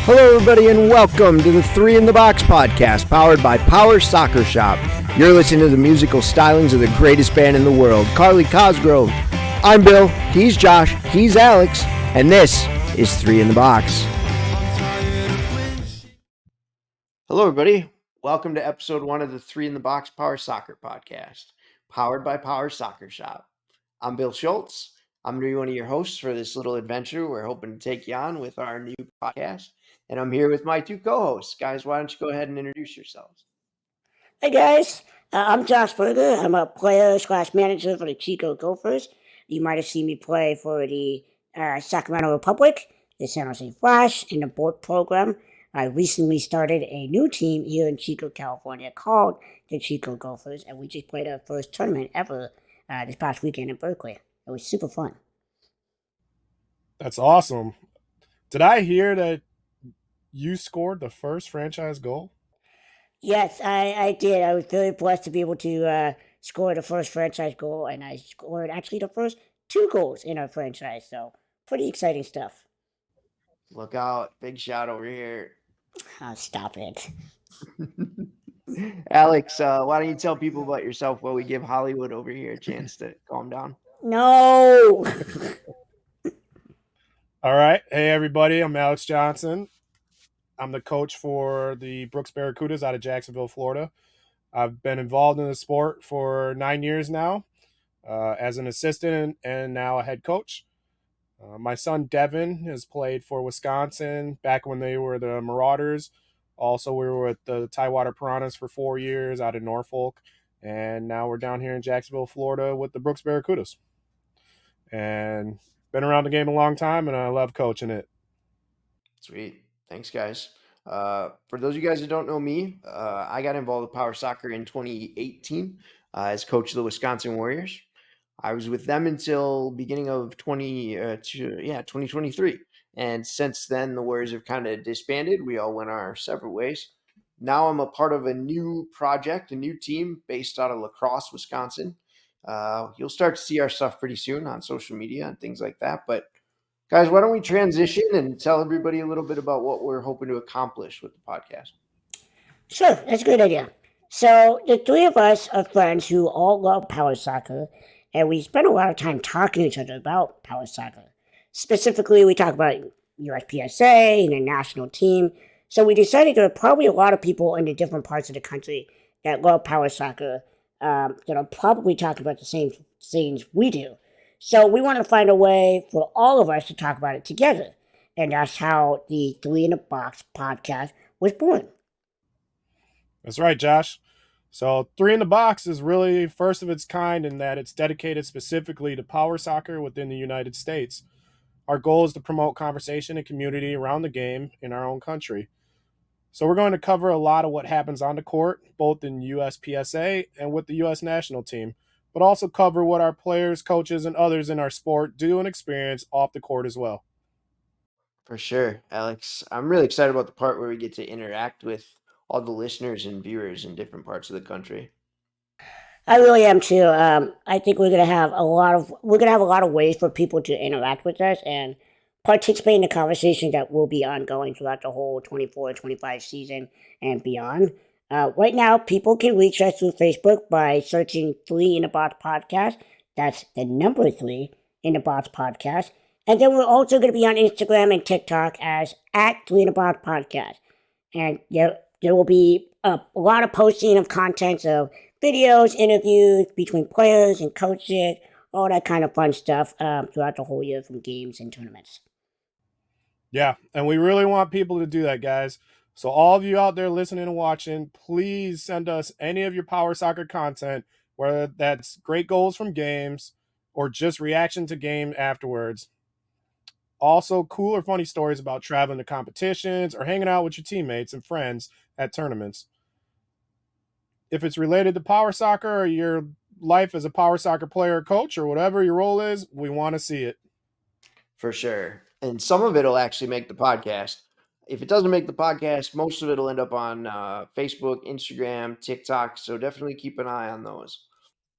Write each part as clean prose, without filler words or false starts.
Hello, everybody, and welcome to the Three in the Box podcast, powered by Power Soccer Shop. You're listening to the musical stylings of the greatest band in the world, Carly Cosgrove. I'm Bill, he's Josh, he's Alex, and this is Three in the Box. Hello, everybody. Welcome to episode 1 of the Three in the Box Power Soccer podcast, powered by Power Soccer Shop. I'm Bill Schultz. I'm going to be one of your hosts for this little adventure we're hoping to take you on with our new podcast. And I'm here with my two co-hosts. Guys, why don't you go ahead and introduce yourselves? Hey guys, I'm Josh Berger. I'm a player/manager for the Chico Gophers. You might have seen me play for the Sacramento Republic, the San Jose Flash, and the board program. I recently started a new team here in Chico, California called the Chico Gophers, and we just played our first tournament ever this past weekend in Berkeley. It was super fun. That's awesome. Did I hear that you scored the first franchise goal? Yes, I did. I was very blessed to be able to score the first franchise goal, and I scored actually the first 2 goals in our franchise. So pretty exciting stuff. Look out. Big shot over here. Oh, stop it. Alex, why don't you tell people about yourself while we give Hollywood over here a chance to calm down? No. All right. Hey, everybody. I'm Alex Johnson. I'm the coach for the Brooks Barracudas out of Jacksonville, Florida. I've been involved in the sport for 9 years now as an assistant and now a head coach. My son, Devin, has played for Wisconsin back when they were the Marauders. Also, we were with the Tidewater Piranhas for 4 years out of Norfolk. And now we're down here in Jacksonville, Florida with the Brooks Barracudas. And been around the game a long time, and I love coaching it. Sweet. Thanks, guys. For those of you guys who don't know me, I got involved with Power Soccer in 2018 as coach of the Wisconsin Warriors. I was with them until beginning of 2023. And since then, the Warriors have kind of disbanded. We all went our separate ways. Now I'm a part of a new project, a new team based out of La Crosse, Wisconsin. You'll start to see our stuff pretty soon on social media and things like that. But guys, why don't we transition and tell everybody a little bit about what we're hoping to accomplish with the podcast? Sure, that's a good idea. So the 3 of us are friends who all love power soccer, and we spend a lot of time talking to each other about power soccer. Specifically, we talk about USPSA and the national team. So we decided there are probably a lot of people in the different parts of the country that love power soccer that are probably talking about the same things we do. So we want to find a way for all of us to talk about it together. And that's how the Three in the Box podcast was born. That's right, Josh. So Three in the Box is really first of its kind in that it's dedicated specifically to power soccer within the United States. Our goal is to promote conversation and community around the game in our own country. So we're going to cover a lot of what happens on the court, both in USPSA and with the U.S. national team, but also cover what our players, coaches, and others in our sport do and experience off the court as well. For sure, Alex. I'm really excited about the part where we get to interact with all the listeners and viewers in different parts of the country. I really am too. I think we're gonna have a lot of ways for people to interact with us and participate in the conversation that will be ongoing throughout the whole 24-25 season and beyond. Right now, people can reach us through Facebook by searching 3 in the Box Podcast. That's the number 3 in the Box Podcast. And then we're also going to be on Instagram and TikTok as @3 in the Box Podcast. And there will be a lot of posting of content of videos, interviews between players and coaches, all that kind of fun stuff throughout the whole year from games and tournaments. Yeah, and we really want people to do that, guys. So all of you out there listening and watching, please send us any of your power soccer content, whether that's great goals from games or just reaction to game afterwards. Also, cool or funny stories about traveling to competitions or hanging out with your teammates and friends at tournaments. If it's related to power soccer or your life as a power soccer player or coach or whatever your role is, we want to see it. For sure. And some of it will actually make the podcast. If it doesn't make the podcast, most of it will end up on Facebook, Instagram, TikTok. So definitely keep an eye on those.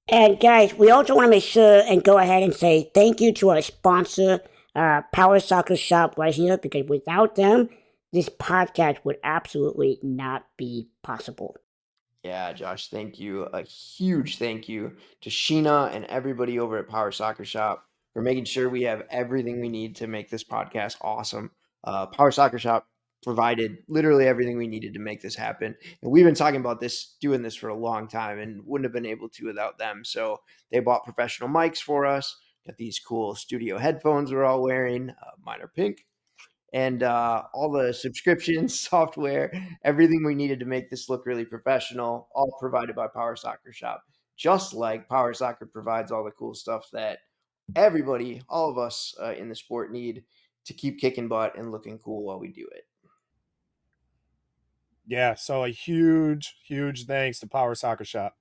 And guys, we also want to make sure and go ahead and say thank you to our sponsor, Power Soccer Shop right here, because without them, this podcast would absolutely not be possible. Yeah, Josh, thank you. A huge thank you to Sheena and everybody over at Power Soccer Shop for making sure we have everything we need to make this podcast awesome. Power Soccer Shop provided literally everything we needed to make this happen. And we've been talking about doing this for a long time and wouldn't have been able to without them. So they bought professional mics for us, got these cool studio headphones we're all wearing. Mine are pink, and all the subscriptions, software, everything we needed to make this look really professional, all provided by Power Soccer Shop. Just like Power Soccer provides all the cool stuff that everybody, all of us in the sport need to keep kicking butt and looking cool while we do it. Yeah, so a huge, huge thanks to Power Soccer Shop.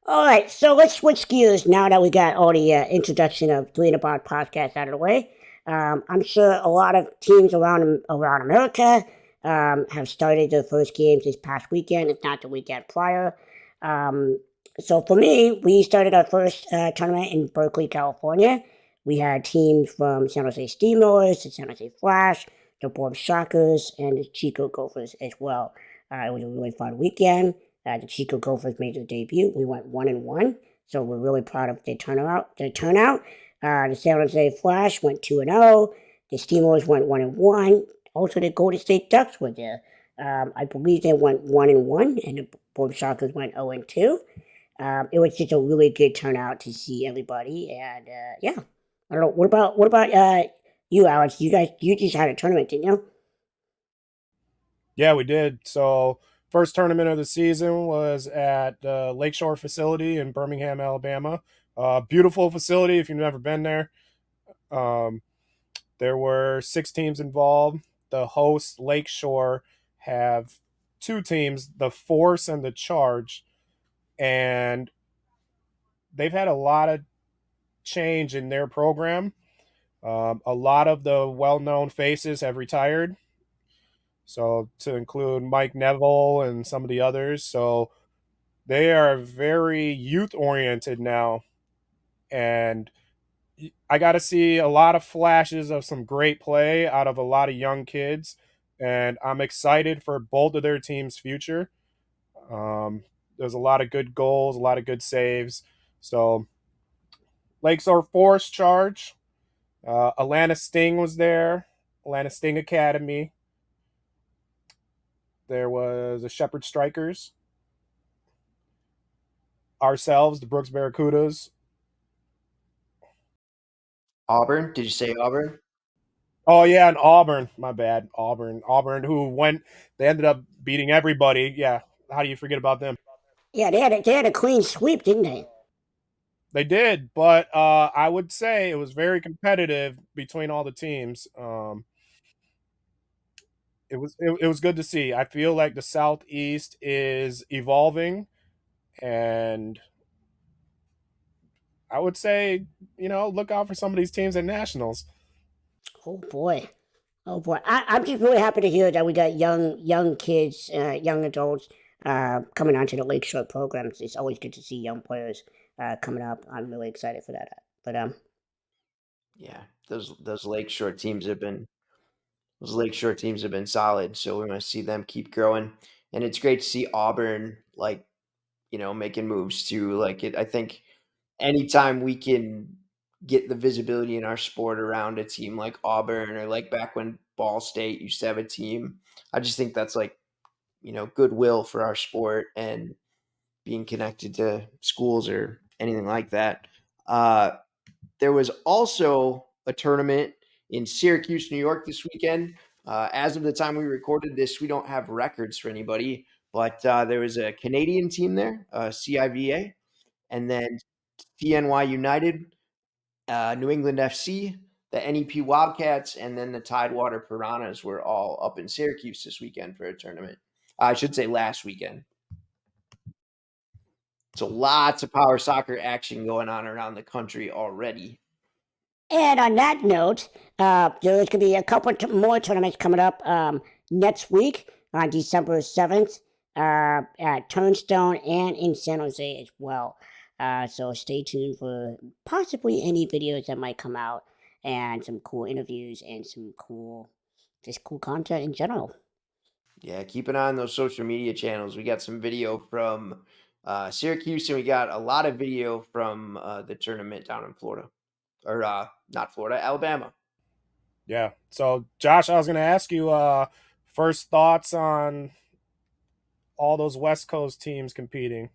All right, so let's switch gears now that we got all the introduction of Three in a Pod podcast out of the way. I'm sure a lot of teams around America have started their first games this past weekend, if not the weekend prior. So for me, we started our first tournament in Berkeley, California. We had teams from San Jose Steamrollers, the San Jose Flash, the Board Shockers, and the Chico Gophers as well. It was a really fun weekend. The Chico Gophers made their debut. We went 1-1, so we're really proud of their turnout. The San Jose Flash went 2-0. The Steamrollers went 1-1. Also, the Golden State Ducks were there. I believe they went 1-1, and the Board Shockers went 0-2. It was just a really good turnout to see everybody, and yeah. I don't know. What about you, Alex? You just had a tournament, didn't you? Yeah, we did. So, first tournament of the season was at the Lakeshore facility in Birmingham, Alabama. Beautiful facility if you've never been there. Um, there were 6 teams involved. The host, Lakeshore, have 2 teams, the Force and the Charge, and they've had a lot of change in their program. A lot of the well-known faces have retired, so to include Mike Neville and some of the others. So they are very youth oriented now, and I got to see a lot of flashes of some great play out of a lot of young kids, and I'm excited for both of their teams' future. Um, there's a lot of good goals, a lot of good saves. So Lakeshore Force Charge, Atlanta Sting was there, Atlanta Sting Academy. There was the Shepherd Strikers, ourselves, the Brooks Barracudas. Auburn, did you say Auburn? Oh yeah, and Auburn. My bad, Auburn. Auburn, who went, they ended up beating everybody. Yeah, how do you forget about them? Yeah, they had a clean sweep, didn't they? They did, but I would say it was very competitive between all the teams. It was good to see. I feel like the Southeast is evolving, and I would say, look out for some of these teams at nationals. Oh boy. Oh boy, I'm just really happy to hear that we got young kids, young adults coming onto the Lakeshore programs. It's always good to see young players coming up. I'm really excited for that. But Yeah, those Lakeshore teams have been solid. So we're going to see them keep growing, and it's great to see Auburn making moves too. Like it, I think anytime we can get the visibility in our sport around a team like Auburn or like back when Ball State used to have a team, I just think that's like, goodwill for our sport and being connected to schools or anything like that. Uh, there was also a tournament in Syracuse, New York this weekend. As of the time we recorded this, we don't have records for anybody, but there was a Canadian team there, CIVA, and then TNY United, New England FC, the NEP Wildcats, and then the Tidewater Piranhas were all up in Syracuse this weekend for a tournament. I should say last weekend. So lots of power soccer action going on around the country already. and on that note, there's going to be a couple more tournaments coming up next week on December 7th at Turnstone and in San Jose as well. So stay tuned for possibly any videos that might come out and some cool interviews and some cool just cool content in general. Yeah, keep an eye on those social media channels. We got some video from Syracuse, and we got a lot of video from the tournament down in Florida, or not Florida, Alabama. Yeah. So, Josh, I was going to ask you first thoughts on all those West Coast teams competing.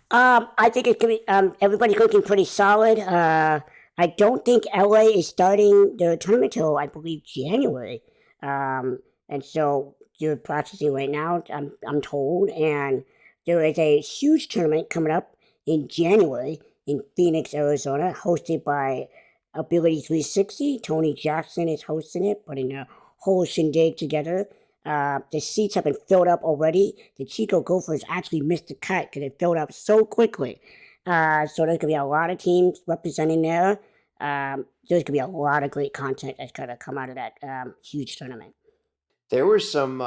I think it could be. Everybody's looking pretty solid. I don't think LA is starting the tournament till I believe January. And so you're practicing right now. I'm told, and there is a huge tournament coming up in January in Phoenix, Arizona, hosted by Ability 360. Tony Jackson is hosting it, putting a whole shindig together. The seats have been filled up already. The Chico Gophers actually missed the cut because it filled up so quickly. So there's gonna be a lot of teams representing there. There's gonna be a lot of great content that's gonna come out of that huge tournament. There were some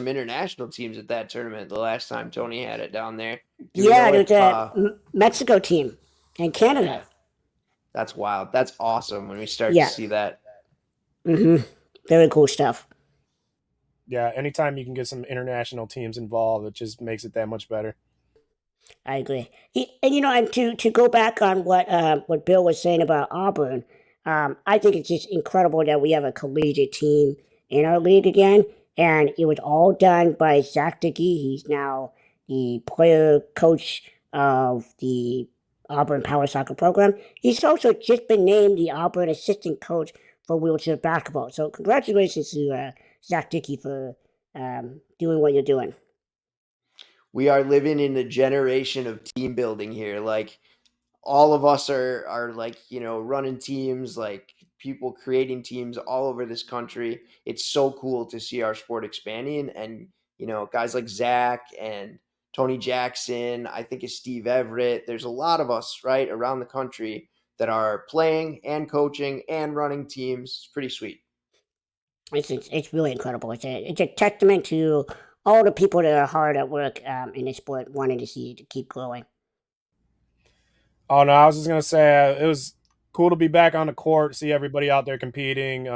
international teams at that tournament the last time Tony had it down there. Do we Yeah, know there's if a Mexico team and Canada. yeah, that's wild. That's awesome when we start to Yeah. see that. Very cool stuff. Yeah, anytime you can get some international teams involved, it just makes it that much better. I agree. And and to go back on what Bill was saying about Auburn, I think it's just incredible that we have a collegiate team in our league again, and it was all done by Zach Dickey. He's now the player coach of the Auburn Power Soccer program. He's also just been named the Auburn assistant coach for wheelchair basketball. So congratulations to Zach Dickey for doing what you're doing. We are living in a generation of team building here. Like all of us are like, running teams, like people creating teams all over this country. It's so cool to see our sport expanding, and guys like Zach and Tony Jackson, I think it's Steve Everett. There's a lot of us right around the country that are playing and coaching and running teams. It's pretty sweet. It's really incredible. It's a testament to all the people that are hard at work in the sport, wanting to see it to keep growing. Oh no, I was just gonna say it was cool to be back on the court, see everybody out there competing,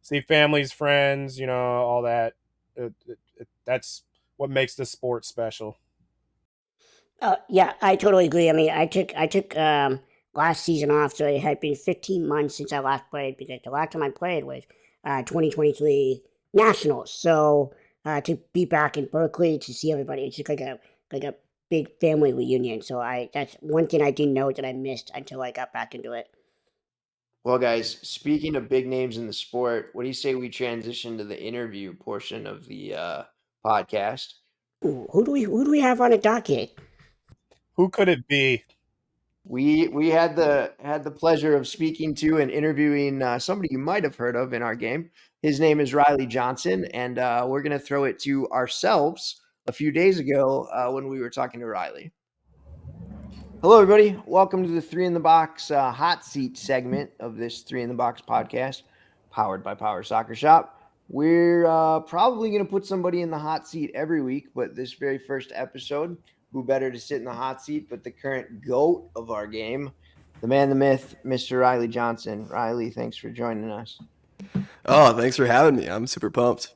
see families, friends, all that. That's what makes this sport special. Yeah, I totally agree. I mean, I took last season off, so it had been 15 months since I last played because the last time I played was 2023 Nationals. So to be back in Berkeley to see everybody, it's just like a big family reunion. So that's one thing I didn't know that I missed until I got back into it. Well, guys, speaking of big names in the sport, what do you say we transition to the interview portion of the podcast? Ooh, who do we have on the docket? Who could it be? We had the pleasure of speaking to and interviewing somebody you might have heard of in our game. His name is Riley Johnson, and we're going to throw it to ourselves a few days ago when we were talking to Riley. Hello, everybody. Welcome to the Three in the Box hot seat segment of this Three in the Box podcast, powered by Power Soccer Shop. We're probably going to put somebody in the hot seat every week, but this very first episode, who better to sit in the hot seat but the current GOAT of our game, the man, the myth, Mr. Riley Johnson. Riley, thanks for joining us. Oh, thanks for having me. I'm super pumped.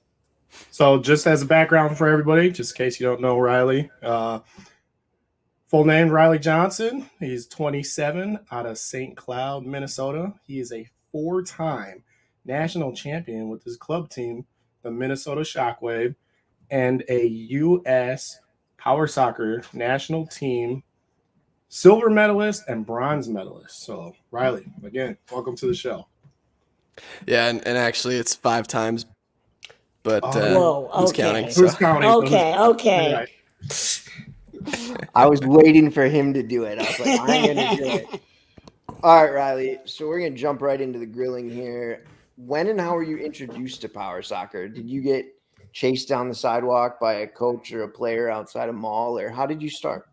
So, just as a background for everybody, just in case you don't know Riley, full name Riley Johnson. He's 27 out of St. Cloud, Minnesota. He is a 4-time national champion with his club team, the Minnesota Shockwave, and a U.S. Power Soccer national team silver medalist and bronze medalist. So, Riley, again, welcome to the show. Yeah, and actually it's 5 times, but Whoa, who's okay. counting? Who's counting? Okay. Right. I was waiting for him to do it. I was like, I'm going to do it. All right, Riley. So we're going to jump right into the grilling here. When and how were you introduced to power soccer? Did you get chased down the sidewalk by a coach or a player outside a mall, or how did you start?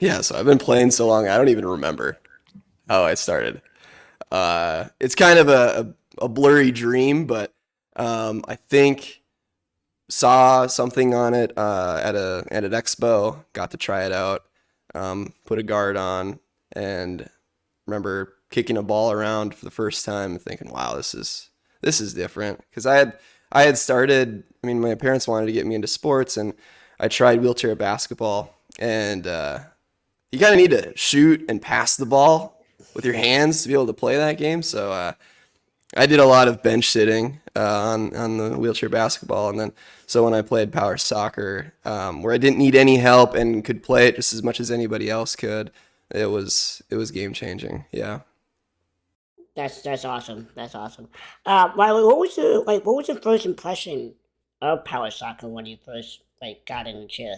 Yeah, so I've been playing so long, I don't even remember how I started. It's kind of a blurry dream, but I think saw something on it at an expo, got to try it out, put a guard on, and remember kicking a ball around for the first time and thinking, wow, this is this is different, because I had started. I mean, my parents wanted to get me into sports, and I tried wheelchair basketball, and you kind of need to shoot and pass the ball with your hands to be able to play that game. So I did a lot of bench sitting on the wheelchair basketball, and then so when I played power soccer, where I didn't need any help and could play it just as much as anybody else could, it was game changing. Yeah. That's awesome. That's awesome. Riley, what was your first impression of power soccer when you first got in the chair?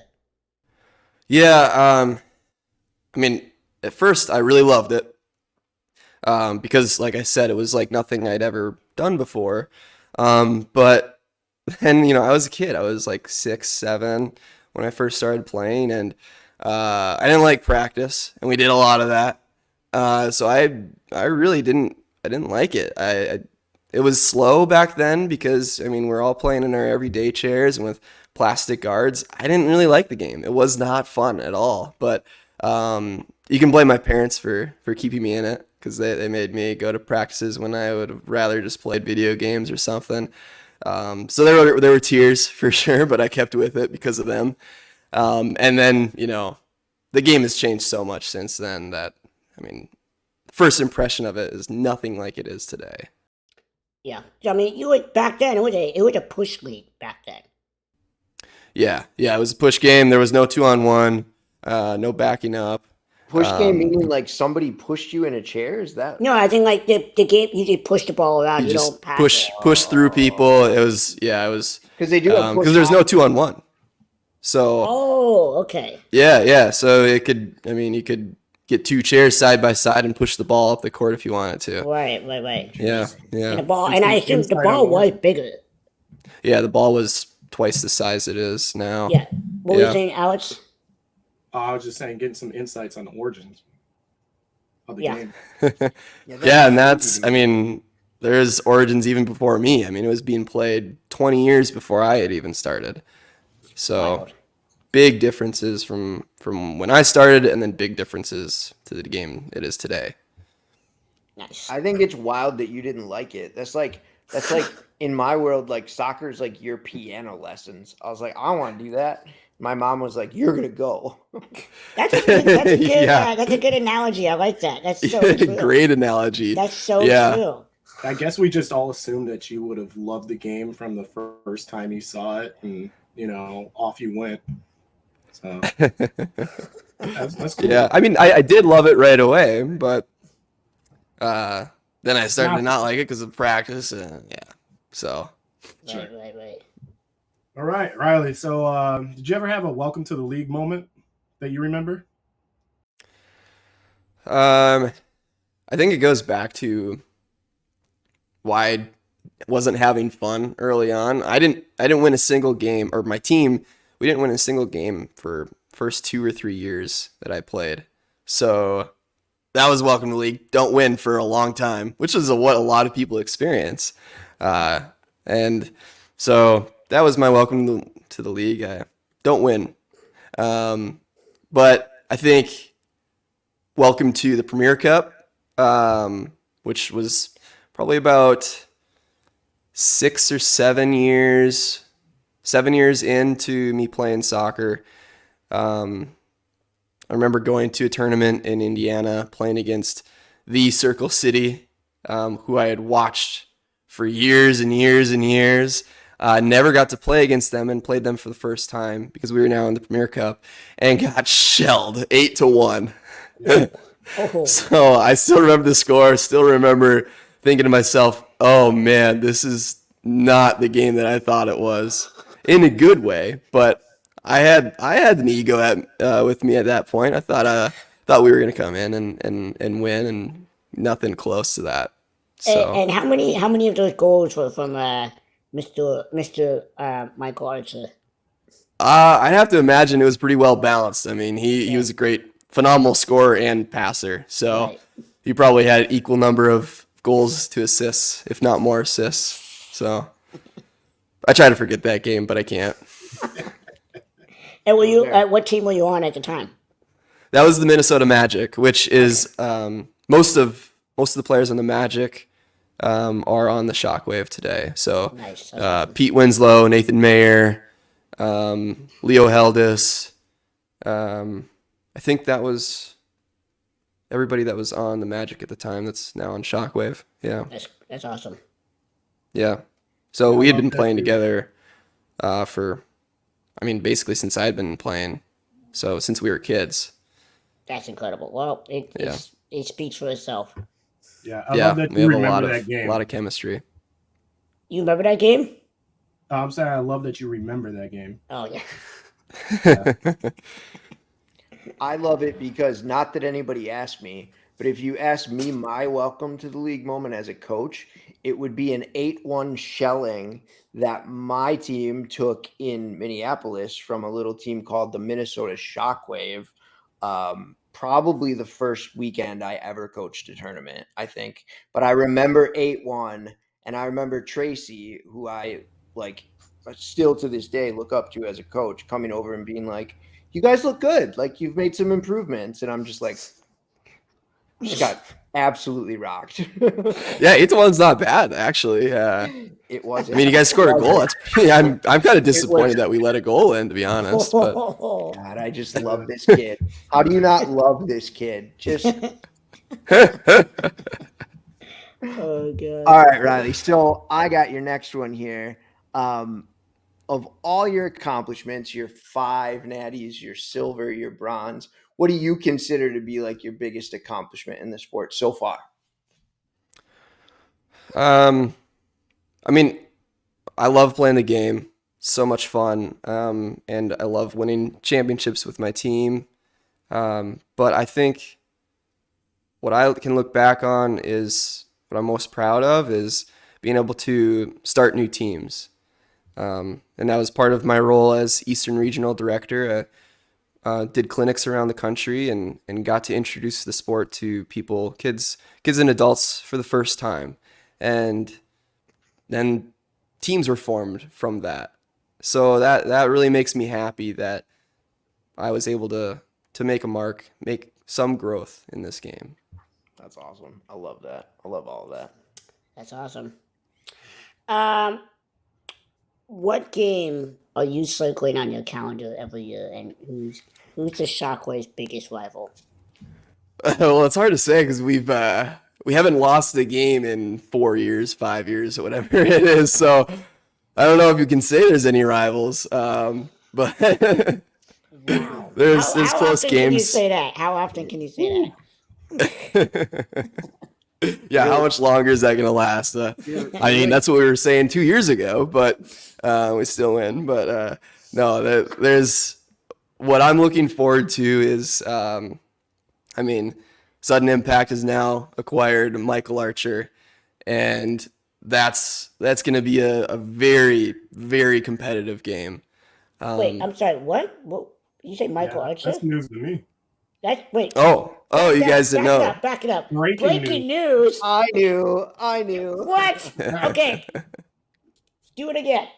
Yeah. I mean, at first I really loved it. Because like I said, it was like nothing I'd ever done before. But then, I was a kid. I was like 6, 7 when I first started playing, and I didn't like practice, and we did a lot of that. So I really didn't like it. It was slow back then because, I mean, we're all playing in our everyday chairs and with plastic guards. I didn't really like the game. It was not fun at all. But you can blame my parents for keeping me in it, because they made me go to practices when I would have rather just played video games or something. So there were tears for sure, but I kept with it because of them. And then, the game has changed so much since then that, I mean, first impression of it is nothing like it is today. Yeah. So, I mean, back then, it was a push league back then. Yeah, it was a push game. There was no 2-on-1, no backing up. Push game meaning like somebody pushed you in a chair? Is that? No, I think the game you just push the ball around. You just don't pass push through people. It was because they do because there's no 2-on-1. So. Oh, okay. Yeah. So you could get 2 chairs side by side and push the ball up the court if you wanted to. Right. Yeah. And I assume the ball was bigger. Yeah, the ball was twice the size it is now. Yeah. What were you saying, Alex? I was just saying, getting some insights on the origins of the game. Yeah, and that's, I mean, there's origins even before me. I mean, it was being played 20 years before I had even started. So big differences from when I started, and then big differences to the game it is today. Nice. I think it's wild that you didn't like it. That's like in my world, like soccer's like your piano lessons. I was like, I want to do that. My mom was like, "You're gonna go." That's a good analogy. I like that. That's so true. Great analogy. That's so true. I guess we just all assumed that you would have loved the game from the first time you saw it, and off you went. So that's cool. Yeah, I mean, I did love it right away, but then I started to not like it because of practice, and so. Right. All right, Riley. So, did you ever have a welcome to the league moment that you remember? I think it goes back to why I wasn't having fun early on. I didn't win a single game, or my team, we didn't win a single game for first 2 or 3 years that I played. So that was welcome to the league. Don't win for a long time, which is what a lot of people experience. And so that was my welcome to the league. I don't win. But I think welcome to the Premier Cup, which was probably about 6 or 7 years into me playing soccer. I remember going to a tournament in Indiana, playing against the Circle City, who I had watched for years and years and years. Never got to play against them, and played them for the first time because we were now in the Premier Cup, and got shelled 8-1. So I still remember the score. Still remember thinking to myself, "Oh man, this is not the game that I thought it was," in a good way. But I had an ego with me at that point. I thought we were gonna come in and win, and nothing close to that. So. And how many of those goals were from Mr. Michael Archer? I'd have to imagine it was pretty well balanced. I mean, he was a phenomenal scorer and passer. So he probably had equal number of goals to assists, if not more assists. So I try to forget that game, but I can't. And what team were you on at the time? That was the Minnesota Magic, which is most of the players on the Magic are on the Shockwave today. So Nice. That's awesome. Pete Winslow, Nathan Mayer, Leo Heldis. I think that was everybody that was on the Magic at the time that's now on Shockwave. Yeah. That's awesome. Yeah. So I we had love been that playing too. together basically since I'd been playing. So since we were kids. That's incredible. Well, it speaks for itself. Yeah, I love Yeah, that we you have a remember lot that of game. chemistry. You remember that game? I'm saying I love that you remember that game. Oh yeah. I love it because not that anybody asked me, but if you asked me my welcome to the league moment as a coach, it would be an 8-1 shelling that my team took in Minneapolis from a little team called the Minnesota Shockwave. Probably the first weekend I ever coached a tournament, I think. But I remember 8-1, and I remember Tracy, who I like still to this day look up to as a coach, coming over and being like, you guys look good. Like you've made some improvements. And I'm just like, just got absolutely rocked. Yeah, 8-1's not bad actually. It was. I mean, you guys scored a goal. That's I'm kind of disappointed was- that we let a goal in, to be honest. But God, I just love this kid. How do you not love this kid? Just Oh god. all right, Riley. So I got your next one here. Of all your accomplishments, your 5 natties, your silver, your bronze, what do you consider to be like your biggest accomplishment in the sport so far? I mean, I love playing the game. So much fun. And I love winning championships with my team. But I think what I can look back on is what I'm most proud of is being able to start new teams. And that was part of my role as Eastern Regional Director. Did clinics around the country and got to introduce the sport to people, kids and adults for the first time. And then teams were formed from that. So that really makes me happy that I was able to make a mark, make some growth in this game. That's awesome. I love that. I love all of that. That's awesome. What game are you circling on your calendar every year, and who's the Shockwave's biggest rival? Well, it's hard to say because we haven't lost a game in 4 years, 5 years, or whatever it is. So I don't know if you can say there's any rivals, but Wow. there's How close often can you games. say that? How often can you say that? Yeah, how much longer is that gonna last? I mean, that's what we were saying 2 years ago, but we still win. But no, there's what I'm looking forward to is, I mean, Sudden Impact has now acquired Michael Archer, and that's going to be a very, very competitive game. Wait, I'm sorry. What? You say Michael Archer? That's news to me. Wait. Oh, you guys didn't know. Back it up. Breaking news. I knew. What? Okay. Do it again.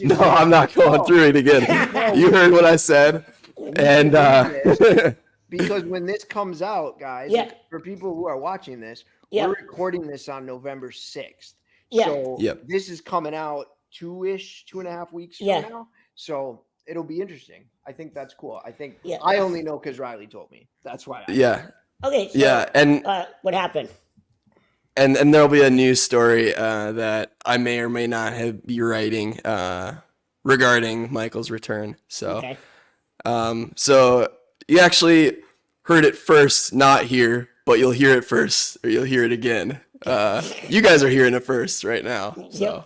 No, I'm not going through it again. You heard what I said, and because when this comes out, guys, Yeah. like, for people who are watching this, Yeah. we're recording this on November 6th. Yeah. So Yep. this is coming out 2.5 weeks from Yeah. now. So it'll be interesting. I think that's cool. I think Yeah. I only know because Riley told me. That's why. yeah, Okay. So, yeah, and what happened? and there'll be a news story that I may or may not be writing regarding Michael's return. So, Okay. so you actually heard it first, not here, but you'll hear it first, or you'll hear it again. You guys are hearing it first right now. So,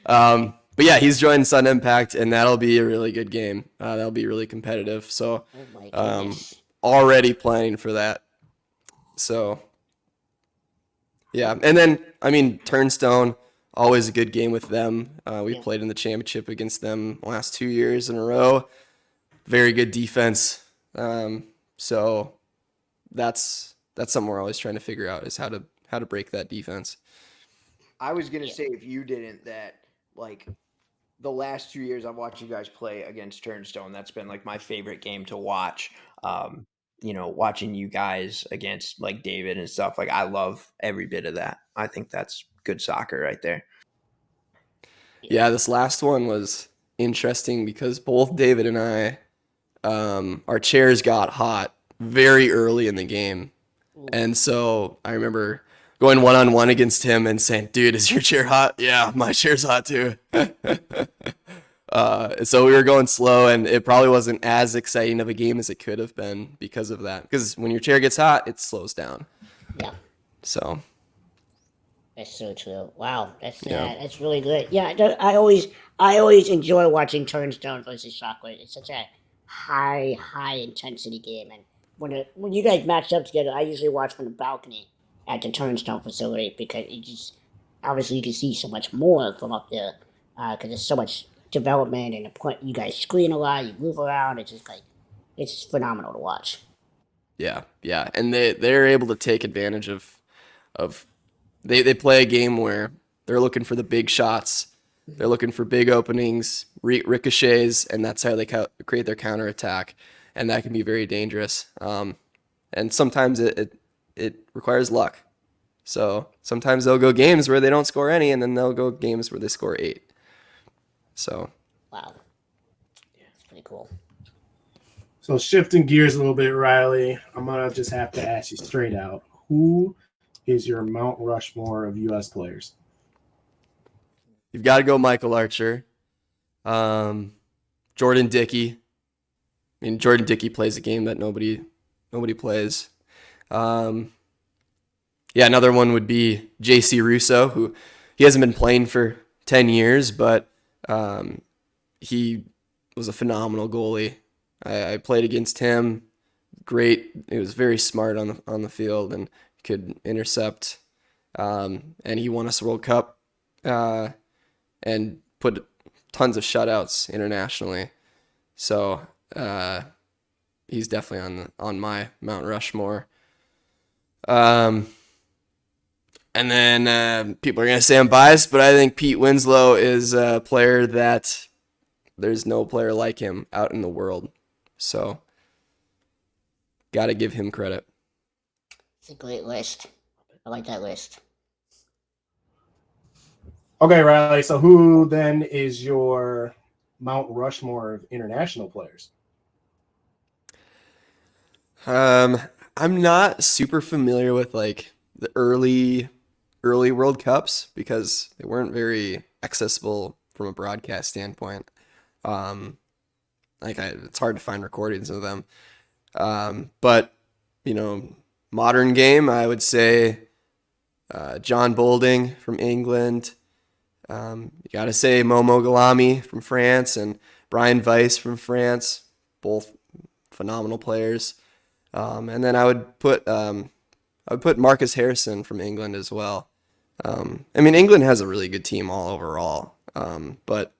but yeah, he's joined Sun Impact, and that'll be a really good game. That'll be really competitive. So, Oh my goodness. already planning for that. So, yeah, and then I mean Turnstone, always a good game with them. We played in the championship against them last 2 years in a row. Very good defense. So that's something we're always trying to figure out is how to break that defense. I was gonna say if you didn't that like the last 2 years I've watched you guys play against Turnstone. That's been like my favorite game to watch. watching you guys against like David and stuff. Like I love every bit of that. I think that's good soccer right there. Yeah, this last one was interesting because both David and I, our chairs got hot very early in the game. And so I remember going one-on-one against him and saying, dude, is your chair hot? Yeah, my chair's hot too. So we were going slow, and it probably wasn't as exciting of a game as it could have been because of that. Because when your chair gets hot, it slows down. Yeah. So That's so true. Wow, that's Yeah. that's really good. Yeah, I always enjoy watching Turnstone versus Shockwave. It's such a high intensity game, and when you guys match up together, I usually watch from the balcony at the Turnstone facility because it just obviously you can see so much more from up there because there's so much development and the point you guys screen a lot, you move around. It's just like it's phenomenal to watch. yeah, and they're able to take advantage of they play a game where they're looking for the big shots, they're looking for big openings, ricochets, and that's how they create their counterattack, and that can be very dangerous. And sometimes it requires luck. So sometimes they'll go games where they don't score any, and then they'll go games where they score 8. So Wow, it's pretty cool. So shifting gears a little bit, Riley, I'm going to just have to ask you straight out. Who is your Mount Rushmore of U.S. players? you've got to go Michael Archer, Jordan Dickey. I mean, Jordan Dickey plays a game that nobody plays. Yeah, another one would be J.C. Russo, who he hasn't been playing for 10 years, but he was a phenomenal goalie. I played against him. Great. He was very smart on the field and could intercept. And he won us a World Cup and put tons of shutouts internationally. So he's definitely on my Mount Rushmore. And then people are going to say I'm biased, but I think Pete Winslow is a player that there's no player like him out in the world. So, got to give him credit. It's a great list. I like that list. Okay, Riley, so who then is your Mount Rushmore of international players? I'm not super familiar with like the early World Cups because they weren't very accessible from a broadcast standpoint. It's hard to find recordings of them. But modern game, I would say John Bolding from England. You got to say Momo Galami from France and Brian Weiss from France, both phenomenal players. And then I would put Marcus Harrison from England as well. England has a really good team all overall. But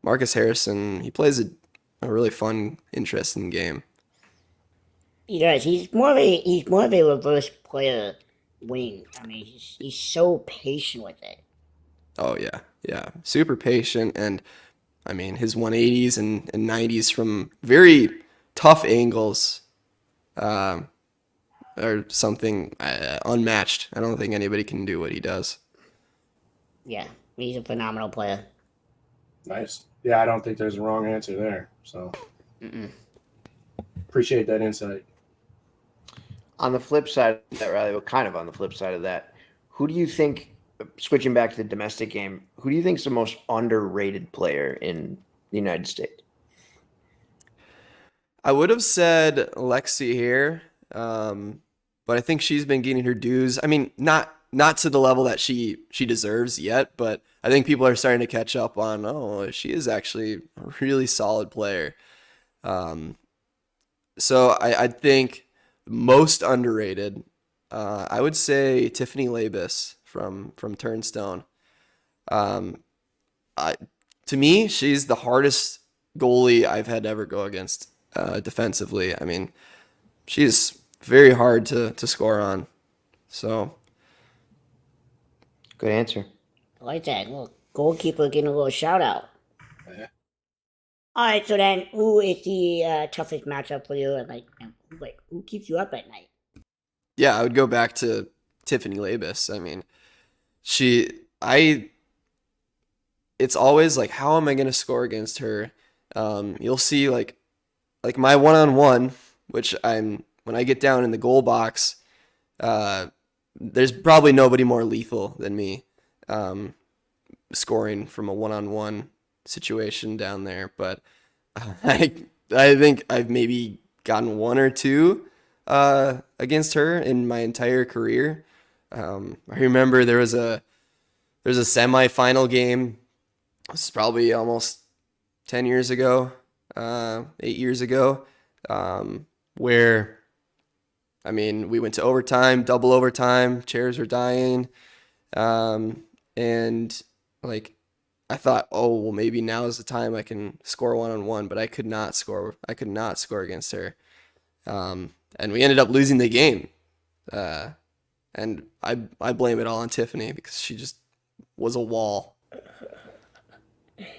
Marcus Harrison, he plays a really fun, interesting game. He does. He's more of a reverse player wing. I mean, he's so patient with it. Oh yeah, super patient, and I mean his 180s and 90s from very tough angles are something unmatched. I don't think anybody can do what he does. Yeah, he's a phenomenal player. Nice. Yeah, I don't think there's a wrong answer there. So appreciate that insight. On the flip side of that, Riley, well, kind of on the flip side of that, who do you think, switching back to the domestic game, who do you think is the most underrated player in the United States? I would have said Lexi here, but I think she's been getting her dues. I mean, not to the level that she deserves yet, but I think people are starting to catch up on, oh, she is actually a really solid player. So I think most underrated, I would say Tiffany Labus from Turnstone. To me, she's the hardest goalie I've had to ever go against defensively. I mean, she's very hard to score on. So, good answer. I like that. Look, goalkeeper getting a little shout out. All right, so then who is the toughest matchup for you? And who keeps you up at night? Yeah, I would go back to Tiffany Labus. I mean, it's always like, how am I going to score against her? You'll see like my one-on-one, which when I get down in the goal box, there's probably nobody more lethal than me, scoring from a one-on-one situation down there. But I think I've maybe gotten one or two against her in my entire career. I remember there's a semifinal game. This is probably almost 10 years ago, 8 years ago, where, I mean, we went to overtime, double overtime, chairs were dying. And like, I thought, oh, well, maybe now is the time I can score one-on-one, but I could not score. I could not score against her. And we ended up losing the game. And I blame it all on Tiffany because she just was a wall.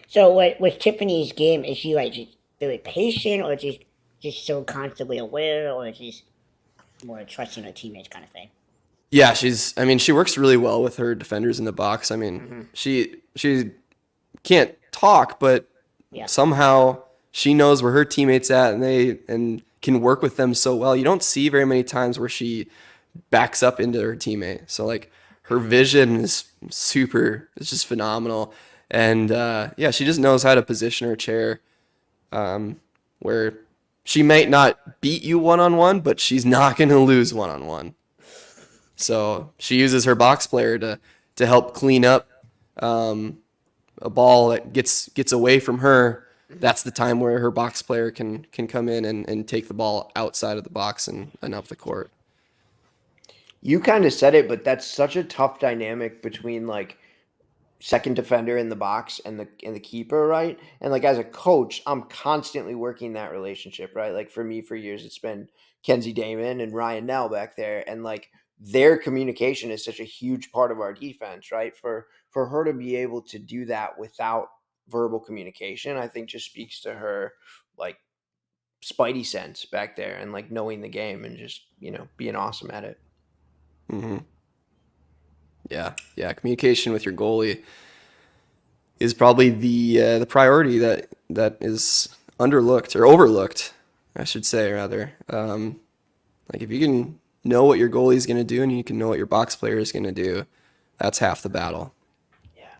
So with Tiffany's game, is she like just very patient, or just so constantly aware, or just more trusting her teammates kind of thing? Yeah, she works really well with her defenders in the box. I mean, she can't talk, but somehow she knows where her teammates at, and can work with them so well. You don't see very many times where she backs up into her teammate. So like her vision is it's just phenomenal. And she just knows how to position her chair, where she might not beat you one-on-one, but she's not going to lose one-on-one. So she uses her box player to help clean up a ball that gets away from her. That's the time where her box player can come in and take the ball outside of the box and up the court. You kind of said it, but that's such a tough dynamic between like second defender in the box and the keeper, right? And like as a coach, I'm constantly working that relationship, right? Like for me, for years, it's been Kenzie Damon and Ryan Nell back there, and like their communication is such a huge part of our defense, right? For her to be able to do that without verbal communication, I think just speaks to her like spidey sense back there and like knowing the game and just, being awesome at it. Mm-hmm. Yeah. Communication with your goalie is probably the priority that is underlooked or overlooked, I should say, rather. Like if you can know what your goalie is going to do and you can know what your box player is going to do, that's half the battle. Yeah.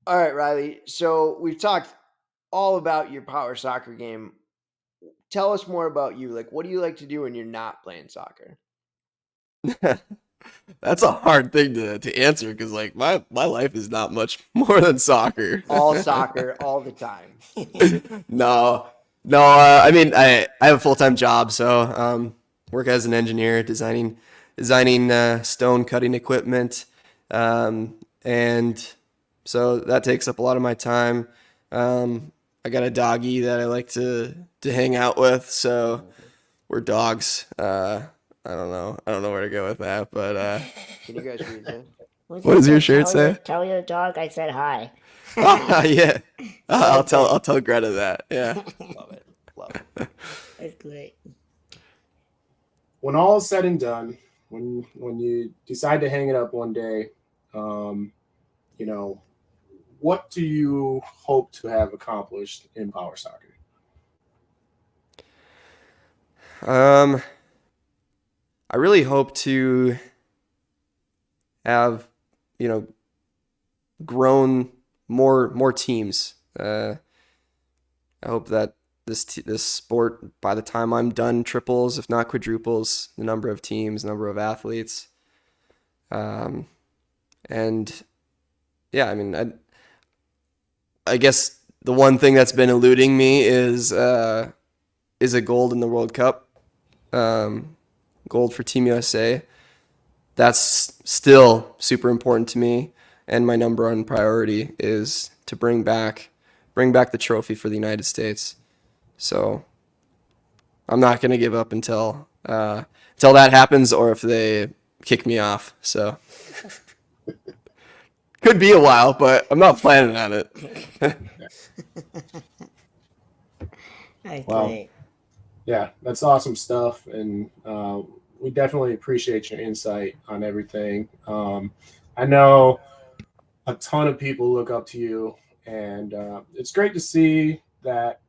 All right, Riley. So we've talked all about your power soccer game. Tell us more about you. Like, what do you like to do when you're not playing soccer? That's a hard thing to answer because like my life is not much more than soccer. All soccer, all the time. No. I mean, I have a full-time job, so work as an engineer, designing stone cutting equipment, and so that takes up a lot of my time. I got a doggy that I like to hang out with, so we're dogs. I don't know where to go with that, but Can you guys read that? What does your shirt say? Tell your dog I said hi. Yeah. I'll tell Greta that. Yeah. Love it. That's great. When all is said and done, when you decide to hang it up one day, what do you hope to have accomplished in power soccer? I really hope to have, grown more teams. I hope that this sport, by the time I'm done, triples, if not quadruples, the number of teams, number of athletes. And yeah, I mean, I guess the one thing that's been eluding me is a gold in the World Cup. Gold for Team USA. That's still super important to me, and my number one priority is to bring back the trophy for the United States. So I'm not going to give up until that happens, or if they kick me off. So could be a while, but I'm not planning on it. That's Well, great. yeah, that's awesome stuff, and we definitely appreciate your insight on everything. I know a ton of people look up to you, and it's great to see that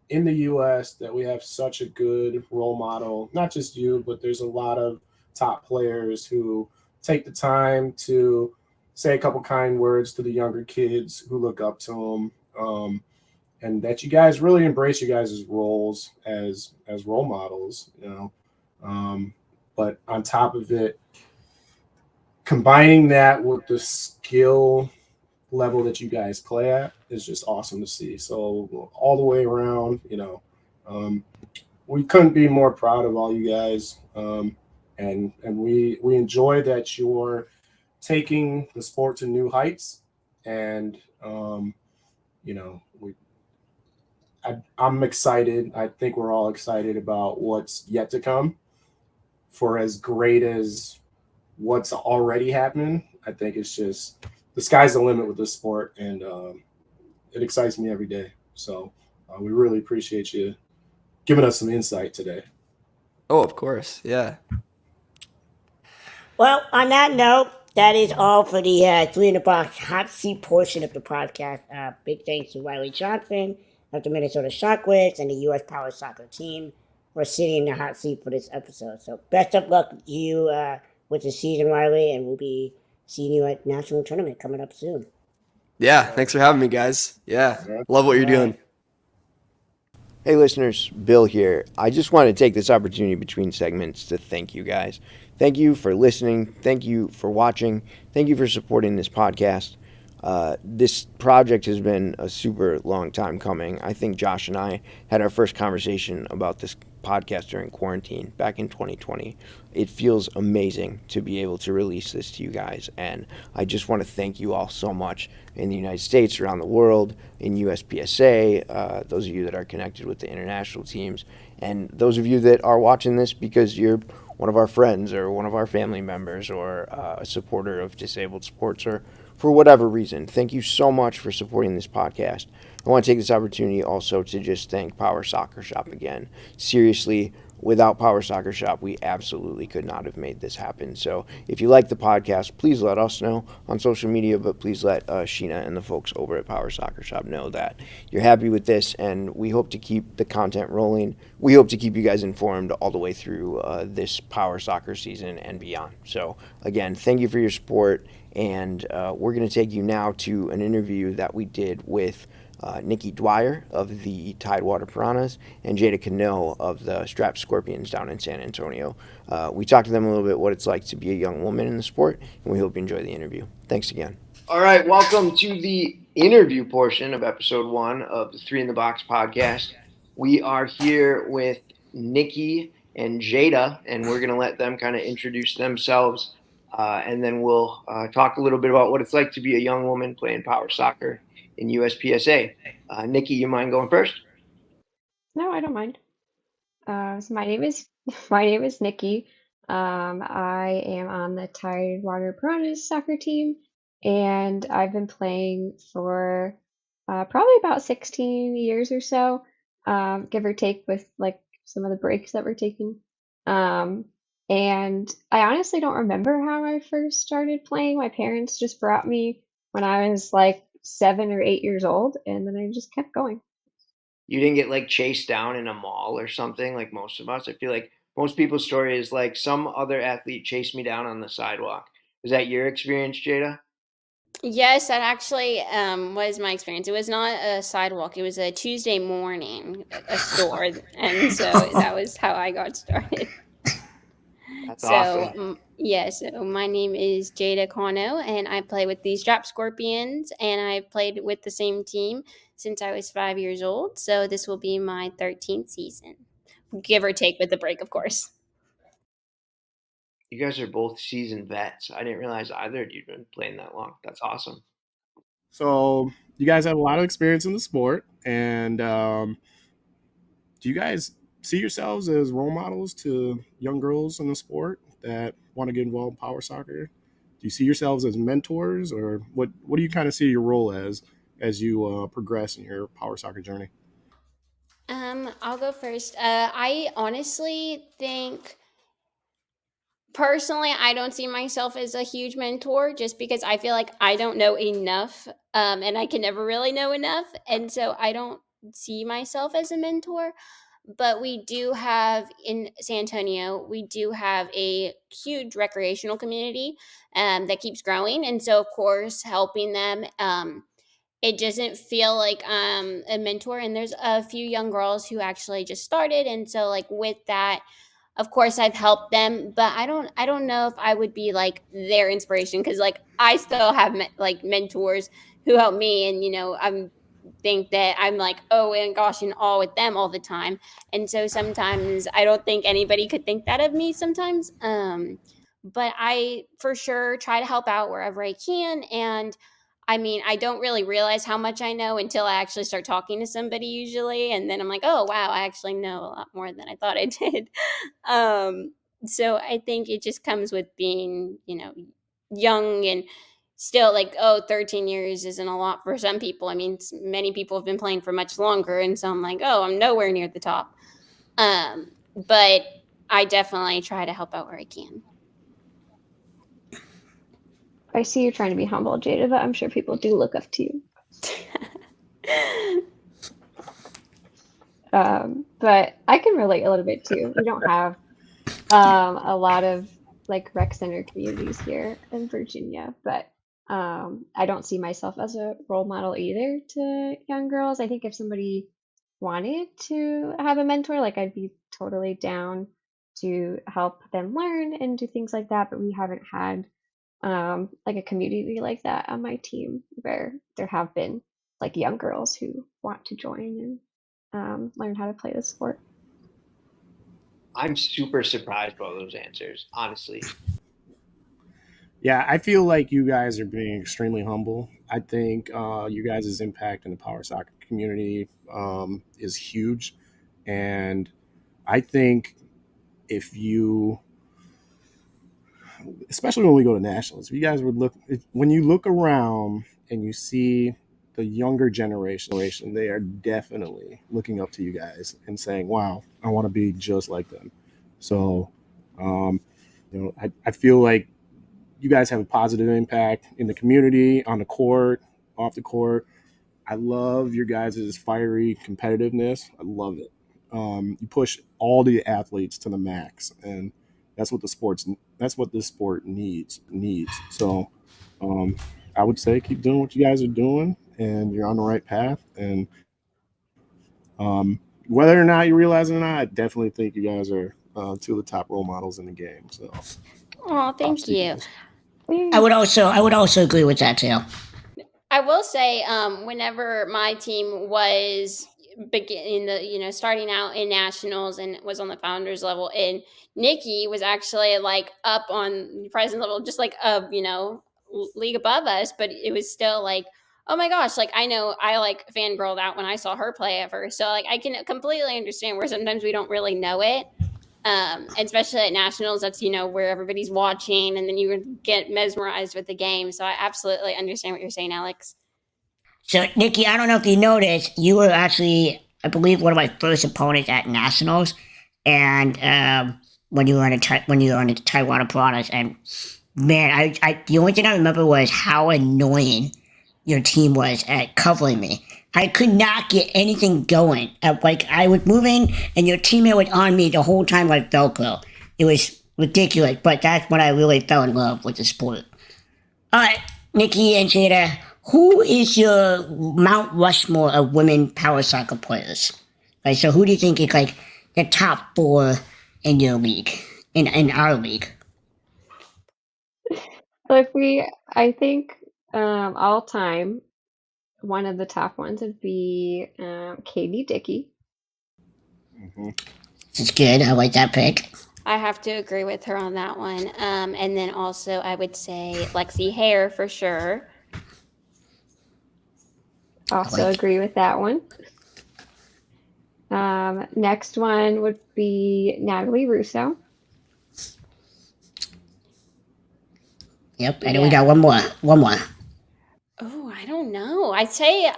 in the U.S. that we have such a good role model. Not just you, but there's a lot of top players who take the time to say a couple kind words to the younger kids who look up to them. And that you guys really embrace you guys' roles as role models, you know. Um, but on top of it, combining that with the skill level that you guys play at is just awesome to see. So all the way around, um, we couldn't be more proud of all you guys, and we enjoy that you're taking the sport to new heights, and we I'm excited. I think we're all excited about what's yet to come. For as great as what's already happening, I think it's just the sky's the limit with this sport, and it excites me every day. So we really appreciate you giving us some insight today. Oh, of course. Yeah. Well, on that note, that is all for the Three in the Box hot seat portion of the podcast. Big thanks to Riley Johnson of the Minnesota Shockwave and the U.S. Power Soccer team for sitting in the hot seat for this episode. So best of luck to you with the season, Riley, and we'll be seeing you at national tournament coming up soon. Yeah. Thanks for having me, guys. Yeah. All right. Love what All you're doing. right. Hey, listeners, Bill here. I just want to take this opportunity between segments to thank you guys. Thank you for listening. Thank you for watching. Thank you for supporting this podcast. This project has been a super long time coming. I think Josh and I had our first conversation about this podcast during quarantine back in 2020. It feels amazing to be able to release this to you guys, and I just want to thank you all so much in the United States, around the world, in USPSA, those of you that are connected with the international teams, and those of you that are watching this because you're one of our friends or one of our family members or a supporter of disabled sports or for whatever reason. Thank you so much for supporting this podcast. I want to take this opportunity also to just thank Power Soccer Shop again. Seriously, without Power Soccer Shop, we absolutely could not have made this happen. So if you like the podcast, please let us know on social media, but please let Sheena and the folks over at Power Soccer Shop know that you're happy with this, and we hope to keep the content rolling. We hope to keep you guys informed all the way through this Power Soccer season and beyond. So again, thank you for your support, and we're going to take you now to an interview that we did with Nikki Dwyer of the Tidewater Piranhas and Jada Cano of the Strap Scorpions down in San Antonio. We talked to them a little bit what it's like to be a young woman in the sport, and we hope you enjoy the interview. Thanks again. All right, welcome to the interview portion of episode 1 of the Three in the Box podcast. We are here with Nikki and Jada, and we're going to let them kind of introduce themselves, and then we'll talk a little bit about what it's like to be a young woman playing power soccer in USPSA. Nikki, you mind going first? No, I don't mind. So my name is my name is Nikki. I am on the Tidewater Piranhas soccer team, and I've been playing for probably about 16 years or so, give or take with like some of the breaks that we're taking. Um, and I honestly don't remember how I first started playing. My parents just brought me when I was like 7 or 8 years old, and then I just kept going. You didn't get like chased down in a mall or something like most of us. I feel like most people's story is like some other athlete chased me down on the sidewalk. Is that your experience, Jada? Yes, that actually was my experience. It was not a sidewalk. It was a Tuesday morning, a store, and so that was how I got started. That's So, awesome. yeah, so my name is Jada Cano, and I play with the Strap Scorpions, and I've played with the same team since I was 5 years old. So this will be my 13th season, give or take with the break, of course. You guys are both seasoned vets. I didn't realize either of you'd been playing that long. That's awesome. So you guys have a lot of experience in the sport, and do you guys see yourselves as role models to young girls in the sport that want to get involved in power soccer? Do you see yourselves as mentors, or what do you kind of see your role as as you progress in your power soccer journey? I'll go first. I honestly think personally, I don't see myself as a huge mentor just because I feel like I don't know enough, and I can never really know enough. And so I don't see myself as a mentor. But we do have in San Antonio, we do have a huge recreational community that keeps growing. And so, of course, helping them, it doesn't feel like a mentor. And there's a few young girls who actually just started. And so, like, with that, of course I've helped them, but I don't know if I would be like their inspiration because like I still have like mentors who help me, and I'm think that I'm like oh and gosh and all with them all the time, and so sometimes I don't think anybody could think that of me sometimes. But I for sure try to help out wherever I can, and I mean, I don't really realize how much I know until I actually start talking to somebody usually, and then I'm like, oh wow, I actually know a lot more than I thought I did. um so I think it just comes with being young and still like 13 years isn't a lot for some people. I mean, many people have been playing for much longer, and so I'm like, oh, I'm nowhere near the top. But I definitely try to help out where I can. I see you're trying to be humble, Jada, but I'm sure people do look up to you. But I can relate a little bit too. We don't have a lot of like rec center communities here in Virginia, but I don't see myself as a role model either to young girls. I think if somebody wanted to have a mentor, like I'd be totally down to help them learn and do things like that, but we haven't had like a community like that on my team where there have been like young girls who want to join and learn how to play the sport. I'm super surprised by those answers, honestly. Yeah, I feel like you guys are being extremely humble. I think you guys' impact in the power soccer community is huge. And I think if you, especially when we go to nationals, if you guys would when you look around and you see the younger generation, they are definitely looking up to you guys and saying, wow, I want to be just like them. So, I feel like you guys have a positive impact in the community, on the court, off the court. I love your guys' fiery competitiveness. I love it. You push all the athletes to the max, and that's what that's what this sport needs. So, I would say keep doing what you guys are doing, and you're on the right path. And whether or not you realize it or not, I definitely think you guys are two of the top role models in the game. So, Oh, props thank to you you. guys. I would also agree with that too. I will say, whenever my team was beginning the, starting out in nationals and was on the founders level, and Nikki was actually like up on the president level, just like league above us, but it was still like, oh my gosh, like I know I like fangirled out when I saw her play at first, so like I can completely understand where sometimes we don't really know it. And especially at nationals, that's where everybody's watching, and then you get mesmerized with the game. So I absolutely understand what you're saying, Alex. So, Nikki, I don't know if you noticed, you were actually, I believe, one of my first opponents at nationals, and when you were on the Tidewater Piranhas, and man, the only thing I remember was how annoying your team was at covering me. I could not get anything going. Like I was moving, and your teammate was on me the whole time like Velcro. It was ridiculous, but that's when I really fell in love with the sport. All right, Nikki and Jada, who is your Mount Rushmore of women power soccer players? Like, so who do you think is like the top four in your league, in our league? So I think all time, one of the top ones would be Katie Dickey. Mm-hmm. It's good. I like that pick. I have to agree with her on that one. And then also I would say Lexi Hare for sure. Also agree with that one. Next one would be Natalie Russo. Yep, and then we got one more. Oh, I don't know. I'd say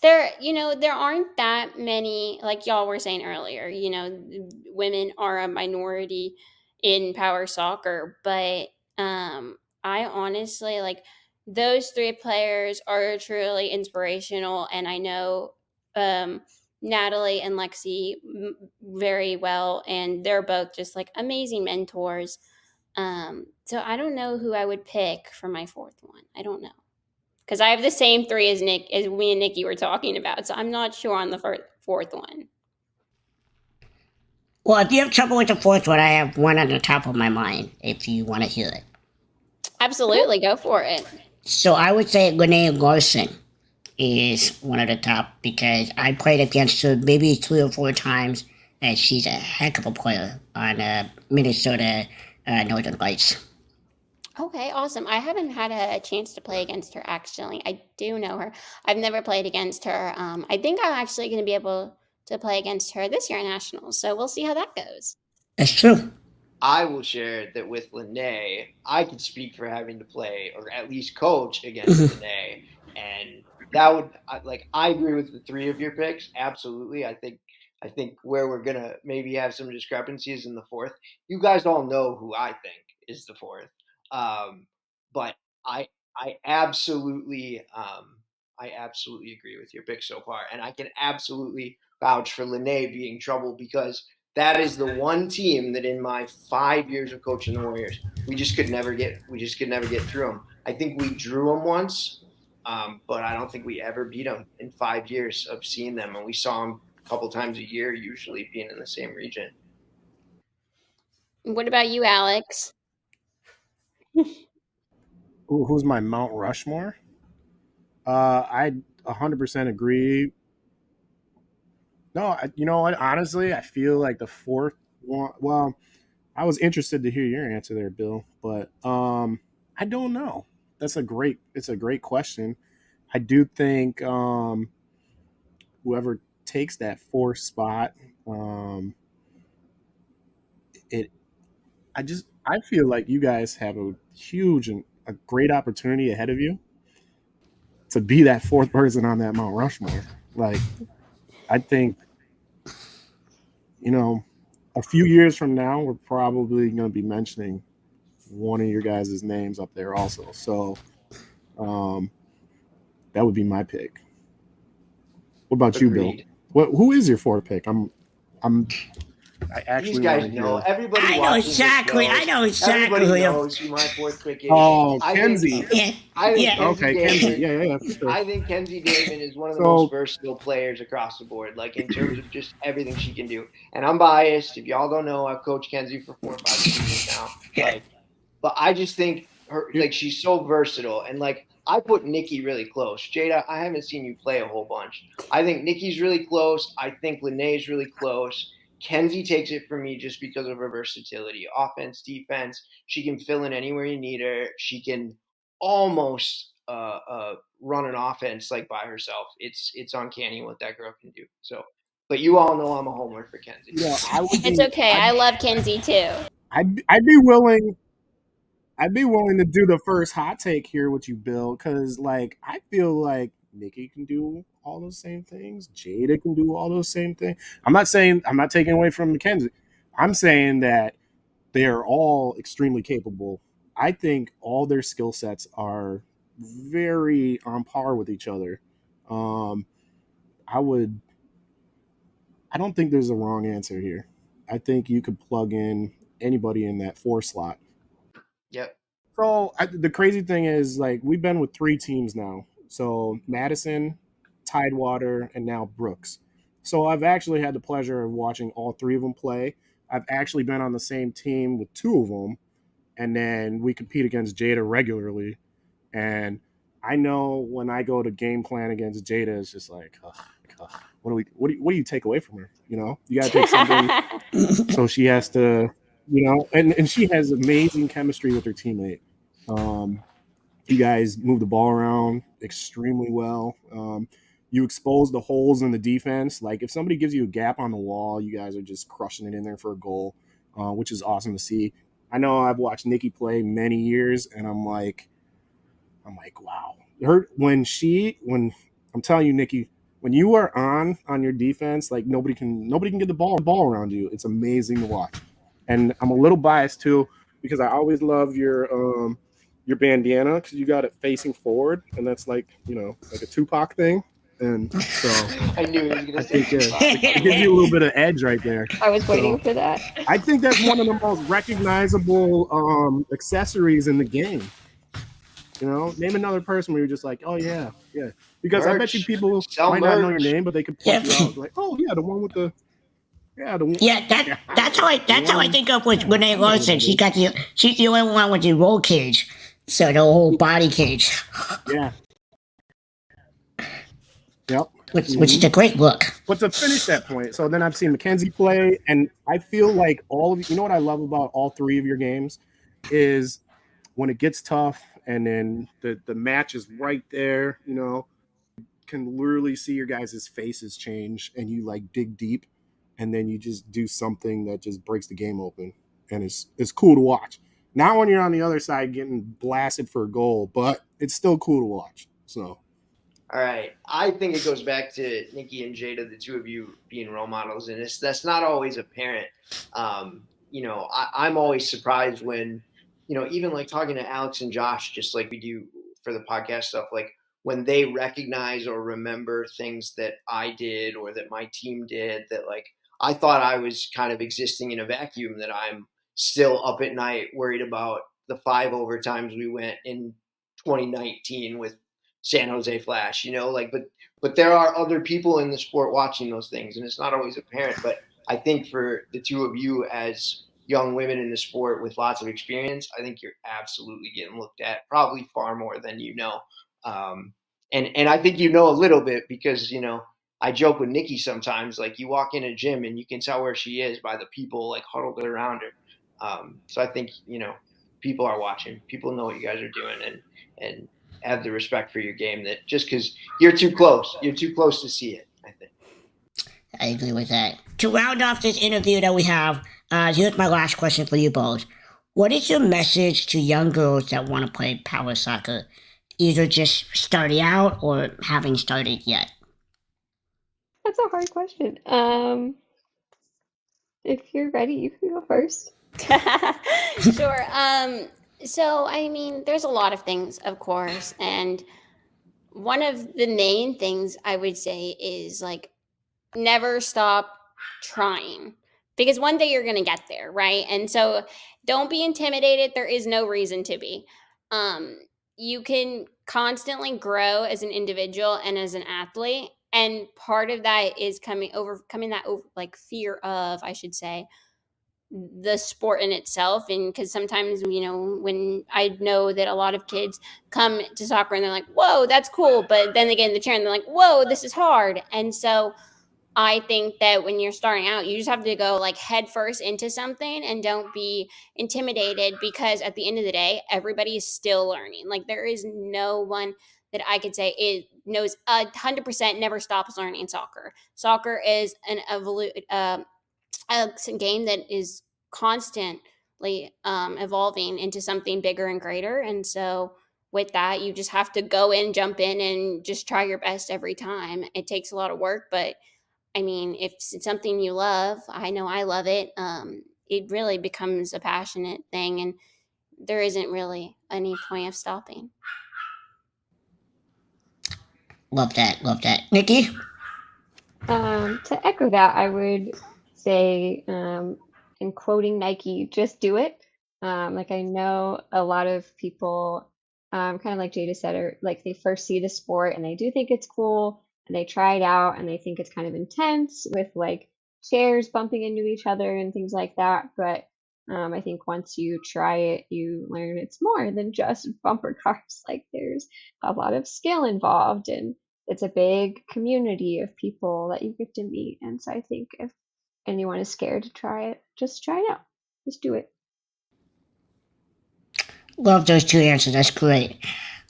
there aren't that many, like y'all were saying earlier, women are a minority in power soccer, but I honestly like those three players are truly inspirational, and I know Natalie and Lexi very well, and they're both just like amazing mentors. So I don't know who I would pick for my fourth one. I don't know, because I have the same three as me and Nikki were talking about. So I'm not sure on the fourth one. Well, if you have trouble with the fourth one, I have one on the top of my mind. If you want to hear it, Absolutely, go for it. so I would say Linnea Larson is one of the top because I played against her maybe 3 or 4 times, and she's a heck of a player on Minnesota Northern Lights. Okay, awesome. I haven't had a chance to play against her, actually. I do know her. I've never played against her. I think I'm actually going to be able to play against her this year at Nationals. So we'll see how that goes. That's true. I will share that with Lene, I could speak for having to play or at least coach against Lene, and that would I agree with the three of your picks. Absolutely, I think where we're gonna maybe have some discrepancies in the fourth. You guys all know who I think is the fourth, but I I absolutely I absolutely agree with your pick so far, and I can absolutely vouch for Lene being trouble because that is the one team that in my 5 years of coaching the Warriors, we just could never get through them. I think we drew them once, but I don't think we ever beat them in 5 years of seeing them, and we saw them a couple times a year, usually being in the same region. What about you, Alex? Who's my Mount Rushmore? I 100% agree. No, you know what? Honestly, I feel like the fourth one. Well, I was interested to hear your answer there, Bill, but I don't know. It's a great question. I do think whoever takes that fourth spot, um, it. I feel like you guys have a huge and a great opportunity ahead of you to be that fourth person on that Mount Rushmore. Like, I think, you know, a few years from now, we're probably going to be mentioning one of your guys' names up there also. So um, that would be my pick. What about you, Bill? Agreed. Who is your fourth pick? I These actually want guys to know. hear. Everybody I know watching this exactly. I knows. know exactly Everybody who you. knows who my fourth pick is. Oh, I think Kenzie. Yeah, I think yeah. Kenzie Okay, Kenzie. Damon. Yeah, for sure. I think Kenzie Damon is one of the most So versatile players across the board, like in terms of just everything she can do. And I'm biased. If y'all don't know, I've coached Kenzie for 4 or 5 seasons now. But I just think she's so versatile, and I put Nikki really close. Jada, I haven't seen you play a whole bunch. I think Nikki's really close. I think Lene's really close. Kenzie takes it for me just because of her versatility, offense, defense. She can fill in anywhere you need her. She can almost run an offense by herself. It's uncanny what that girl can do. So, but you all know I'm a homer for Kenzie. It's okay. I love Kenzie too. I'd be willing. I'd be willing to do the first hot take here with you, Bill, because I feel like Nikki can do all those same things. Jada can do all those same things. I'm not taking away from Mackenzie. I'm saying that they are all extremely capable. I think all their skill sets are very on par with each other. Um, I would. I don't think there's a wrong answer here. I think you could plug in anybody in that four slot. Yep. So the crazy thing is, we've been with 3 teams now. So Madison, Tidewater, and now Brooks. So I've actually had the pleasure of watching all 3 of them play. I've actually been on the same team with 2 of them, and then we compete against Jada regularly. And I know when I go to game plan against Jada, it's just ugh, what do you take away from her? You got to take something. So she has to, and she has amazing chemistry with her teammate. You guys move the ball around extremely well. You expose the holes in the defense. If somebody gives you a gap on the wall, you guys are just crushing it in there for a goal, which is awesome to see. I know I've watched Nikki play many years, and I'm like, I'm like, wow. When I'm telling you, Nikki, when you are on your defense, like nobody can get the ball around you. It's amazing to watch. And I'm a little biased too because I always love your bandana because you got it facing forward, and that's like like a Tupac thing. And so I knew he was going to say it gives you a little bit of edge right there. I was waiting for that. I think that's one of the most recognizable accessories in the game. Name another person where you're just like, oh yeah. Because I bet you people might not know your name, but they could point you out like, oh yeah, the one with the that's how I think of with Renee Larson. She's the only one with the roll cage, so the whole body cage. Yeah. Yep. Which is a great look. But to finish that point, so then I've seen Mackenzie play, and I feel like all of you know what I love about all three of your games is when it gets tough, and then the match is right there. Can literally see your guys' faces change, and you like dig deep, and then you just do something that just breaks the game open, and it's cool to watch. Not when you're on the other side getting blasted for a goal, but it's still cool to watch. So. All right. I think it goes back to Nikki and Jada, the two of you being role models, and that's not always apparent. I'm always surprised when, even like talking to Alex and Josh, just like we do for the podcast stuff, like when they recognize or remember things that I did or that my team did that like I thought I was kind of existing in a vacuum, that I'm still up at night worried about the 5 overtimes we went in 2019 with San Jose Flash, but there are other people in the sport watching those things, and it's not always apparent. But I think for the two of you as young women in the sport with lots of experience, I think you're absolutely getting looked at, probably far more than you know. And I think a little bit because, I joke with Nikki sometimes, like you walk in a gym and you can tell where she is by the people like huddled around her. So I think, people are watching, people know what you guys are doing and have the respect for your game, that just because you're too close to see it, I think. I agree with that. To round off this interview that we have, here's my last question for you both. What is your message to young girls that want to play power soccer, either just starting out or having started yet? That's a hard question. If you're ready, you can go first. Sure. So, I mean, there's a lot of things, of course. And one of the main things I would say is like, never stop trying, because one day you're going to get there. Right. And so don't be intimidated. There is no reason to be. You can constantly grow as an individual and as an athlete. And part of that is overcoming that like fear of, I should say, the sport in itself. And because sometimes when I know that a lot of kids come to soccer and they're like, whoa, that's cool, but then they get in the chair and they're like, whoa, this is hard. And so I think that when you're starting out, you just have to go like head first into something and don't be intimidated, because at the end of the day, everybody is still learning. Like there is no one that I could say knows 100% never stops learning soccer. Soccer is a game that is constantly evolving into something bigger and greater. And so with that, you just have to go in, jump in, and just try your best every time. It takes a lot of work, but I mean, if it's something you love, I know I love it. It really becomes a passionate thing, and there isn't really any point of stopping. Love that. Nikki? To echo that, I would say, in quoting Nike, just do it. Like I know a lot of people, kind of like Jada said, are like they first see the sport and they do think it's cool and they try it out and they think it's kind of intense with like chairs bumping into each other and things like that. But I think once you try it, you learn it's more than just bumper cars. Like there's a lot of skill involved, and it's a big community of people that you get to meet. And so I think if anyone is scared to try it, just try it out. Just do it. Love those two answers. That's great.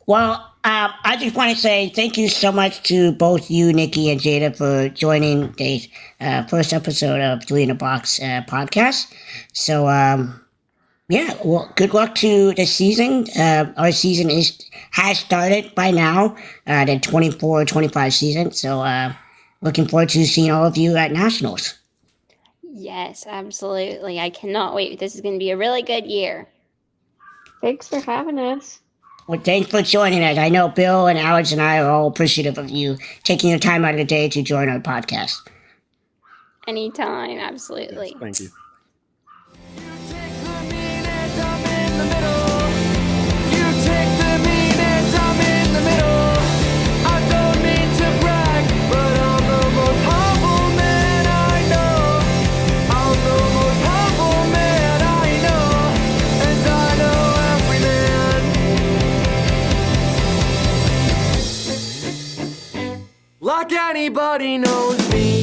Well, I just want to say thank you so much to both you, Nikki and Jada, for joining the first episode of Three in a Box podcast. So Yeah, well, good luck to the season. Our season has started by now, the 24-25 season. So looking forward to seeing all of you at Nationals. Yes, absolutely. I cannot wait. This is going to be a really good year. Thanks for having us. Well, thanks for joining us. I know Bill and Alex and I are all appreciative of you taking your time out of the day to join our podcast. Anytime, absolutely. Yes, thank you. Like anybody knows me.